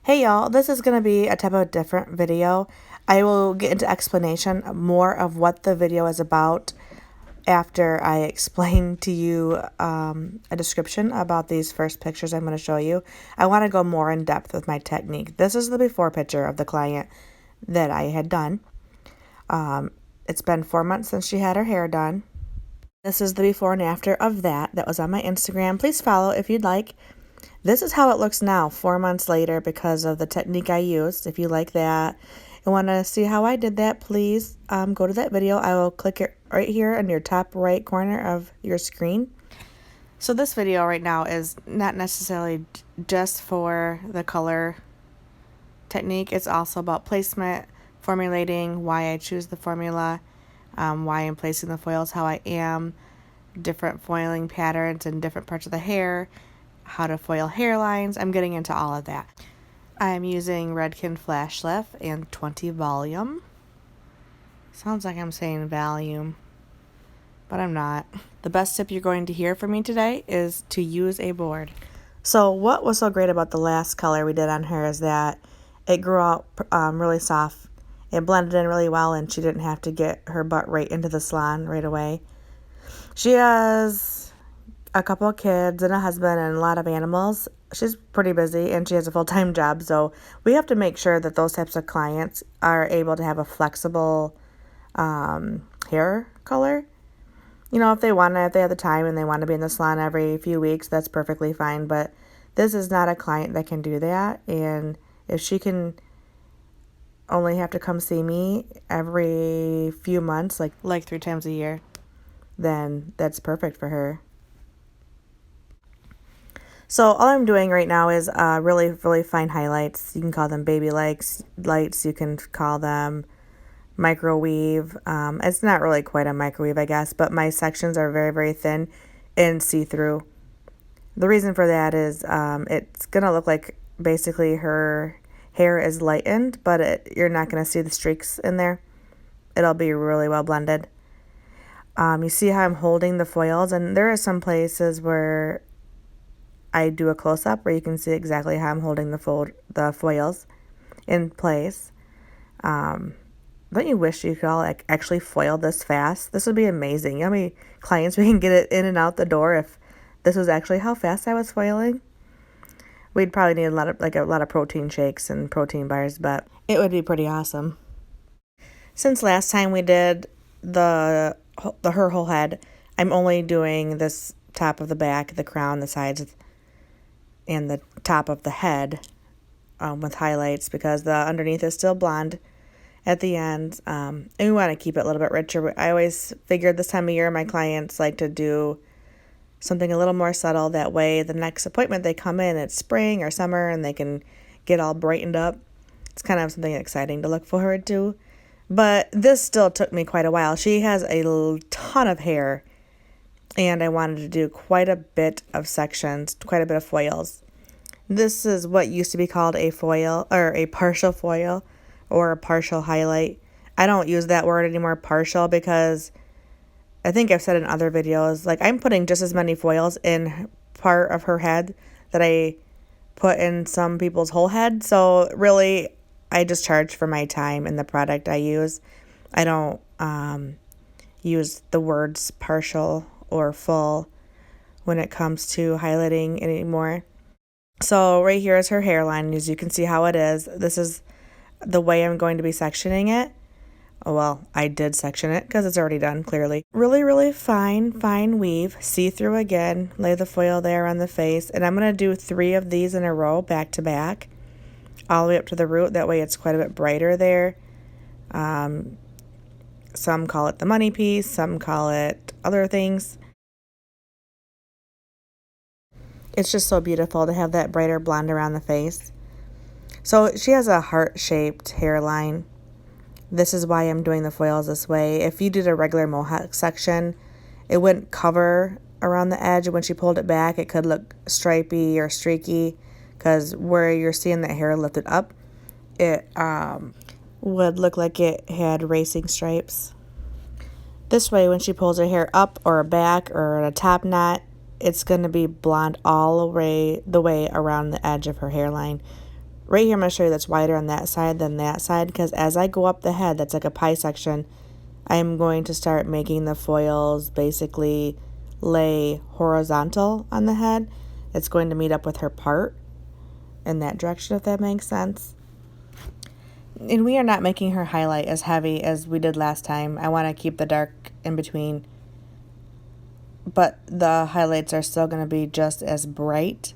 Hey y'all, this is going to be a type of different video. I will get into explanation more of what the video is about after I explain to you a description about these first pictures I'm going to show you. I want to go more in depth with my technique. This is the before picture of the client that I had done. It's been 4 months since she had her hair done. This is the before and after of that. That was on my Instagram. Please follow if you'd like. This is how it looks now, 4 months later, because of the technique I used. If you like that and want to see how I did that, please go to that video. I will click it right here in your top right corner of your screen. So this video right now is not necessarily just for the color technique. It's also about placement, formulating, why I choose the formula, why I'm placing the foils, how I am, different foiling patterns in different parts of the hair, how to foil hairlines. I'm getting into all of that. I'm using Redken Flash Lift and 20 volume. Sounds like I'm saying volume, but I'm not. The best tip you're going to hear from me today is to use a board. So what was so great about the last color we did on her is that it grew out really soft. It blended in really well, and she didn't have to get her butt right into the salon right away. She has a couple of kids and a husband and a lot of animals. She's pretty busy and she has a full-time job, so we have to make sure that those types of clients are able to have a flexible hair color. You know, if they have the time and they want to be in the salon every few weeks, that's perfectly fine, but this is not a client that can do that. And if she can only have to come see me every few months, like 3 times a year, then that's perfect for her. So all I'm doing right now is really, really fine highlights. You can call them baby lights. You can call them microwave. It's not really quite a microwave, I guess, but my sections are very, very thin and see-through. The reason for that is it's going to look like basically her hair is lightened, but you're not going to see the streaks in there. It'll be really well blended. You see how I'm holding the foils, and there are some places where I do a close-up where you can see exactly how I'm holding the foils in place. Don't you wish you could all actually foil this fast? This would be amazing. You know how many clients we can get it in and out the door if this was actually how fast I was foiling? We'd probably need a lot of protein shakes and protein bars, but it would be pretty awesome. Since last time we did her whole head, I'm only doing this top of the back, the crown, the sides, and the top of the head with highlights, because the underneath is still blonde at the end, and we want to keep it a little bit richer. I always figured this time of year my clients like to do something a little more subtle. That way the next appointment they come in, it's spring or summer, and they can get all brightened up. It's kind of something exciting to look forward to. But this still took me quite a while. She has a ton of hair, and I wanted to do quite a bit of sections, quite a bit of foils. This is what used to be called a foil, or a partial foil, or a partial highlight. I don't use that word anymore, partial, because I think I've said in other videos, like, I'm putting just as many foils in part of her head that I put in some people's whole head. So really, I just charge for my time and the product I use. I don't use the words partial or full when it comes to highlighting anymore. So right here is her hairline. As you can see how it is. This is the way I'm going to be sectioning it. Oh, well, I did section it because it's already done, clearly. Really, really fine weave. See-through again. Lay the foil there on the face. And I'm going to do 3 of these in a row, back to back, all the way up to the root. That way it's quite a bit brighter there. Some call it the money piece. Some call it other things. It's just so beautiful to have that brighter blonde around the face. So she has a heart-shaped hairline. This is why I'm doing the foils this way. If you did a regular mohawk section, it wouldn't cover around the edge. When she pulled it back, it could look stripy or streaky, because where you're seeing the hair lifted up, it would look like it had racing stripes. This way, when she pulls her hair up or back or a top knot, it's going to be blonde all the way around the edge of her hairline. Right here I'm going to show you that's wider on that side than that side, because as I go up the head, that's like a pie section, I'm going to start making the foils basically lay horizontal on the head. It's going to meet up with her part in that direction, if that makes sense. And we are not making her highlight as heavy as we did last time. I want to keep the dark in between, but the highlights are still going to be just as bright,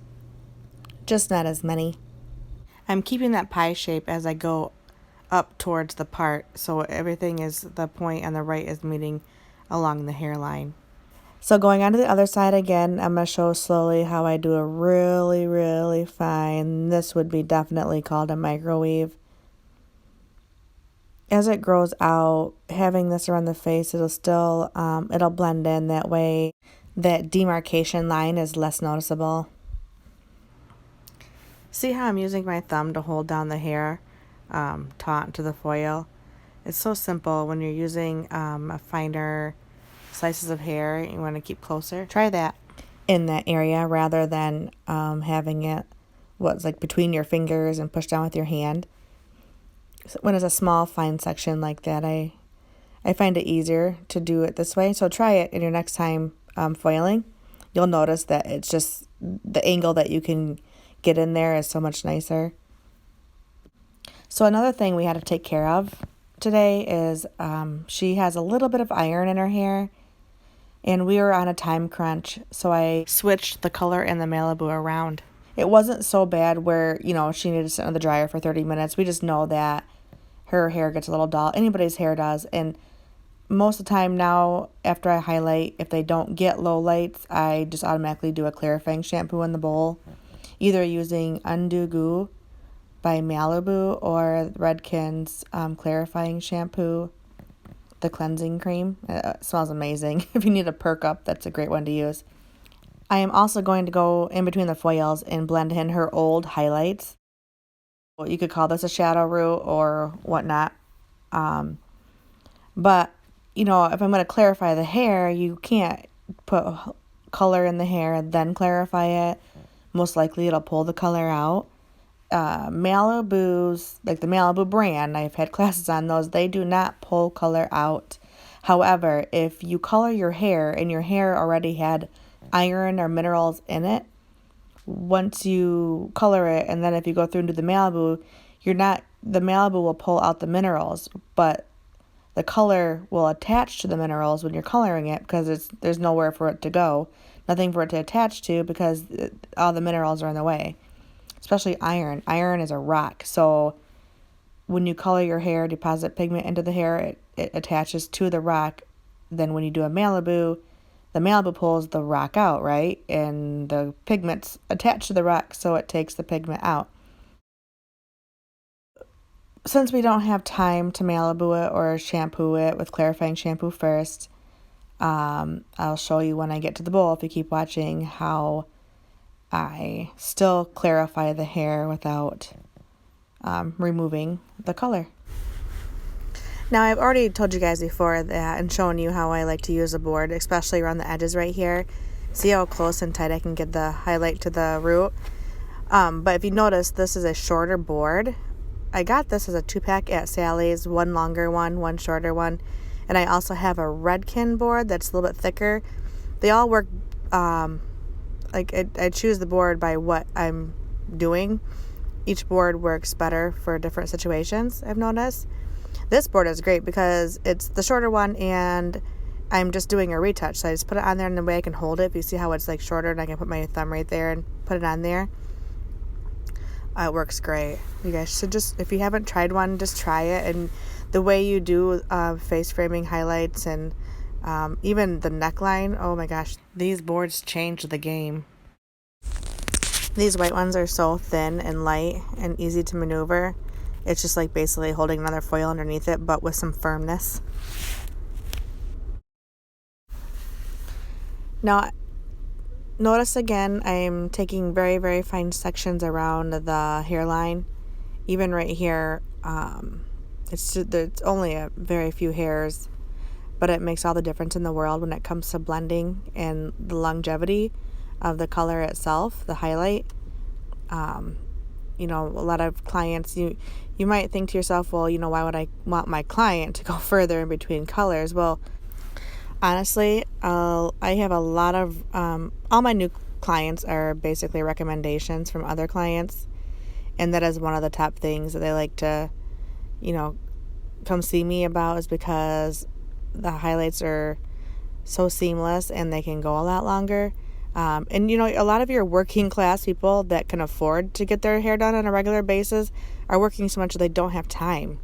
just not as many. I'm keeping that pie shape as I go up towards the part, so everything is, the point on the right is meeting along the hairline. So going on to the other side again, I'm going to show slowly how I do a really, really fine, this would be definitely called a microwave. As it grows out, having this around the face, it'll still, it'll blend in, that way that demarcation line is less noticeable. See how I'm using my thumb to hold down the hair taut to the foil? It's so simple when you're using a finer slices of hair, you want to keep closer. Try that in that area rather than having it what's like between your fingers and push down with your hand. So when it's a small fine section like that, I find it easier to do it this way. So try it in your next time foiling. You'll notice that it's just the angle that you can get in there is so much nicer. So another thing we had to take care of today is she has a little bit of iron in her hair, and we were on a time crunch, so I switched the color in the Malibu around. It wasn't so bad where, you know, she needed to sit in the dryer for 30 minutes. We just know that her hair gets a little dull. Anybody's hair does. And most of the time now, after I highlight, if they don't get low lights, I just automatically do a clarifying shampoo in the bowl, either using Undo Goo by Malibu or Redken's clarifying shampoo, the cleansing cream. It smells amazing. If you need a perk up, that's a great one to use. I am also going to go in between the foils and blend in her old highlights. You could call this a shadow root or whatnot. But, you know, if I'm going to clarify the hair, you can't put color in the hair and then clarify it. Most likely it'll pull the color out. Malibu's, like the Malibu brand, I've had classes on those, they do not pull color out. However, if you color your hair and your hair already had iron or minerals in it, once you color it and then if you go through and do the Malibu, the Malibu will pull out the minerals, but the color will attach to the minerals when you're coloring it because there's nowhere for it to go, nothing for it to attach to because all the minerals are in the way. Especially iron. Iron is a rock, so when you color your hair, deposit pigment into the hair, it attaches to the rock. Then when you do a Malibu, the Malibu pulls the rock out, right? And the pigment's attached to the rock, so it takes the pigment out. Since we don't have time to Malibu it or shampoo it with clarifying shampoo first, I'll show you when I get to the bowl, if you keep watching, how I still clarify the hair without removing the color. Now, I've already told you guys before that and shown you how I like to use a board, especially around the edges right here. See how close and tight I can get the highlight to the root? But if you notice, this is a shorter board. I got this as a 2-pack at Sally's, one longer one shorter one. And I also have a Redken board that's a little bit thicker. They all work, I choose the board by what I'm doing. Each board works better for different situations, I've noticed. This board is great because it's the shorter one and I'm just doing a retouch. So I just put it on there in the way I can hold it. If you see how it's like shorter and I can put my thumb right there and put it on there. It works great. You guys should just, if you haven't tried one, just try it. And the way you do face framing highlights and even the neckline, oh my gosh, these boards change the game. These white ones are so thin and light and easy to maneuver. It's just like basically holding another foil underneath it, but with some firmness. Now, notice again, I'm taking very, very fine sections around the hairline. Even right here, it's only a very few hairs, but it makes all the difference in the world when it comes to blending and the longevity of the color itself, the highlight. a lot of clients, you might think to yourself, well, why would I want my client to go further in between colors? Well, honestly, I have a lot of, all my new clients are basically recommendations from other clients. And that is one of the top things that they like to, come see me about, is because the highlights are so seamless and they can go a lot longer. And a lot of your working class people that can afford to get their hair done on a regular basis are working so much that they don't have time.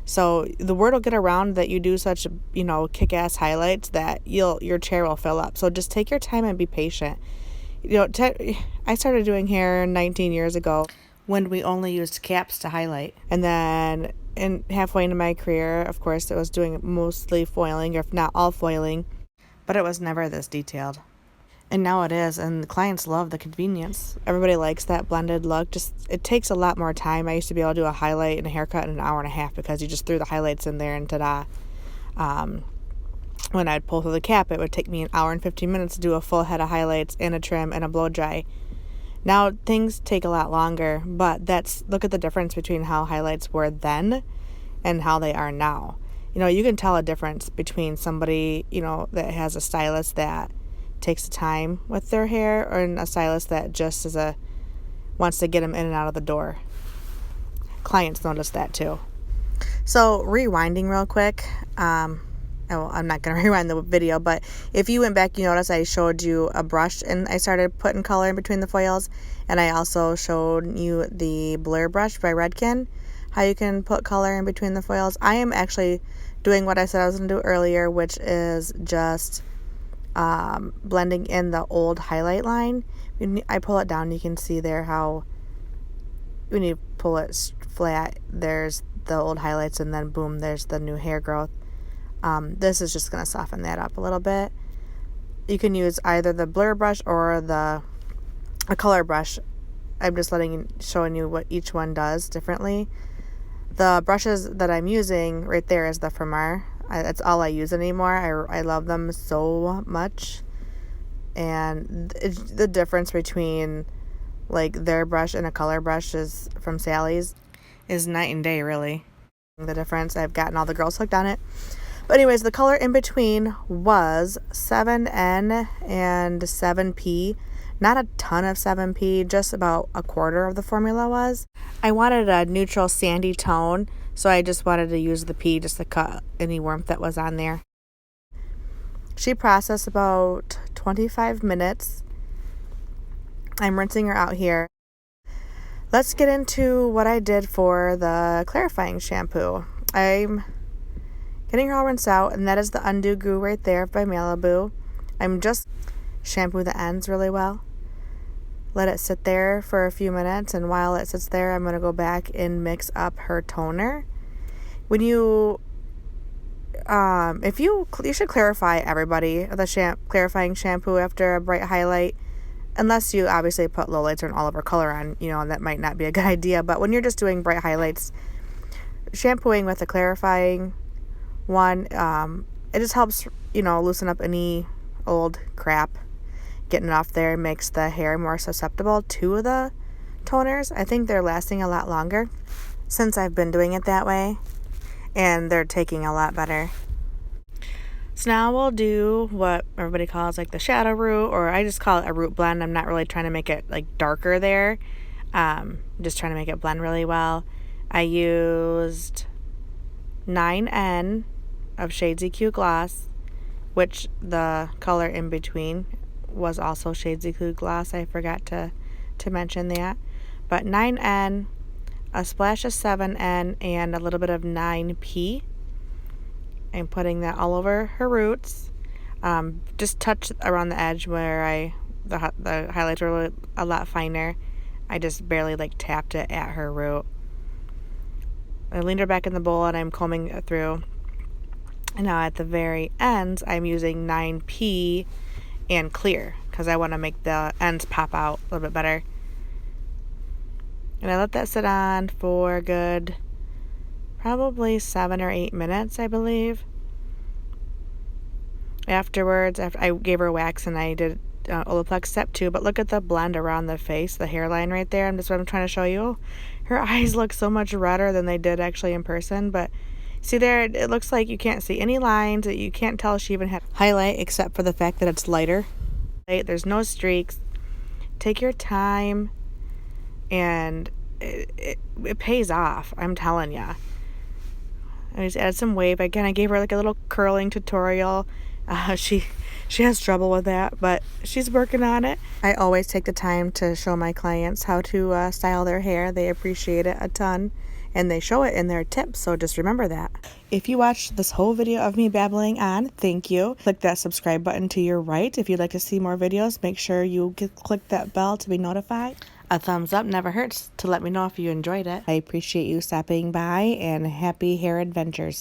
So the word will get around that you do such, kick-ass highlights that your chair will fill up. So just take your time and be patient. I started doing hair 19 years ago when we only used caps to highlight. And then halfway into my career, of course, it was doing mostly foiling, or if not all foiling, but it was never this detailed. And now it is, and the clients love the convenience. Everybody likes that blended look. Just, it takes a lot more time. I used to be able to do a highlight and a haircut in an hour and a half because you just threw the highlights in there and ta-da. When I'd pull through the cap, it would take me an hour and 15 minutes to do a full head of highlights and a trim and a blow dry. Now things take a lot longer, but look at the difference between how highlights were then and how they are now. You can tell a difference between somebody, that has a stylist that takes the time with their hair, or a stylist that just wants to get them in and out of the door. Clients notice that too. So rewinding real quick, I'm not going to rewind the video, but if you went back, you notice I showed you a brush and I started putting color in between the foils, and I also showed you the blur brush by Redken, how you can put color in between the foils. I am actually doing what I said I was going to do earlier, which is just blending in the old highlight line. When I pull it down, you can see there how when you pull it flat, there's the old highlights, and then boom, there's the new hair growth. This is just going to soften that up a little bit. You can use either the blur brush or a color brush. I'm just showing you what each one does differently. The brushes that I'm using right there is the Framar. That's all I use anymore. I love them so much. And the difference between their brush and a color brush is from Sally's is night and day, really. The difference, I've gotten all the girls hooked on it. But anyways, the color in between was 7N and 7P. Not a ton of 7P, just about a quarter of the formula was. I wanted a neutral sandy tone, so I just wanted to use the P just to cut any warmth that was on there. She processed about 25 minutes. I'm rinsing her out here. Let's get into what I did for the clarifying shampoo. I'm getting her all rinsed out, and that is the Undo Goo right there by Malibu. I'm just shampoo the ends really well. Let it sit there for a few minutes, and while it sits there, I'm going to go back and mix up her toner. When you should clarify everybody the clarifying shampoo after a bright highlight, unless you obviously put lowlights or an all over color on, and that might not be a good idea. But when you're just doing bright highlights, shampooing with a clarifying one, it just helps, loosen up any old crap. Getting it off there makes the hair more susceptible to the toners. I think they're lasting a lot longer since I've been doing it that way, and they're taking a lot better. So now we'll do what everybody calls the shadow root, or I just call it a root blend. I'm not really trying to make it darker there. Just trying to make it blend really well. I used 9N of Shades EQ Gloss, which the color in between was also Shades EQ Gloss. I forgot to mention that. But 9N, a splash of 7N, and a little bit of 9P. I'm putting that all over her roots. Just touch around the edge where the highlights are really a lot finer. I just barely tapped it at her root. I leaned her back in the bowl and I'm combing it through. And now at the very ends, I'm using 9P and clear because I want to make the ends pop out a little bit better. And I let that sit on for a good probably 7 or 8 minutes, I believe. Afterwards, after I gave her wax and I did Olaplex step 2, but look at the blend around the face, the hairline right there. That's what I'm trying to show you. Her eyes look so much redder than they did actually in person, but see there, it looks like you can't see any lines. You can't tell she even had highlight except for the fact that it's lighter. There's no streaks. Take your time, and it pays off, I'm telling ya. I just added some wave. Again, I gave her like a little curling tutorial. She has trouble with that, but she's working on it. I always take the time to show my clients how to style their hair. They appreciate it a ton, and they show it in their tips, so just remember that. If you watched this whole video of me babbling on, thank you. Click that subscribe button to your right. If you'd like to see more videos, make sure you click that bell to be notified. A thumbs up never hurts to let me know if you enjoyed it. I appreciate you stopping by, and happy hair adventures.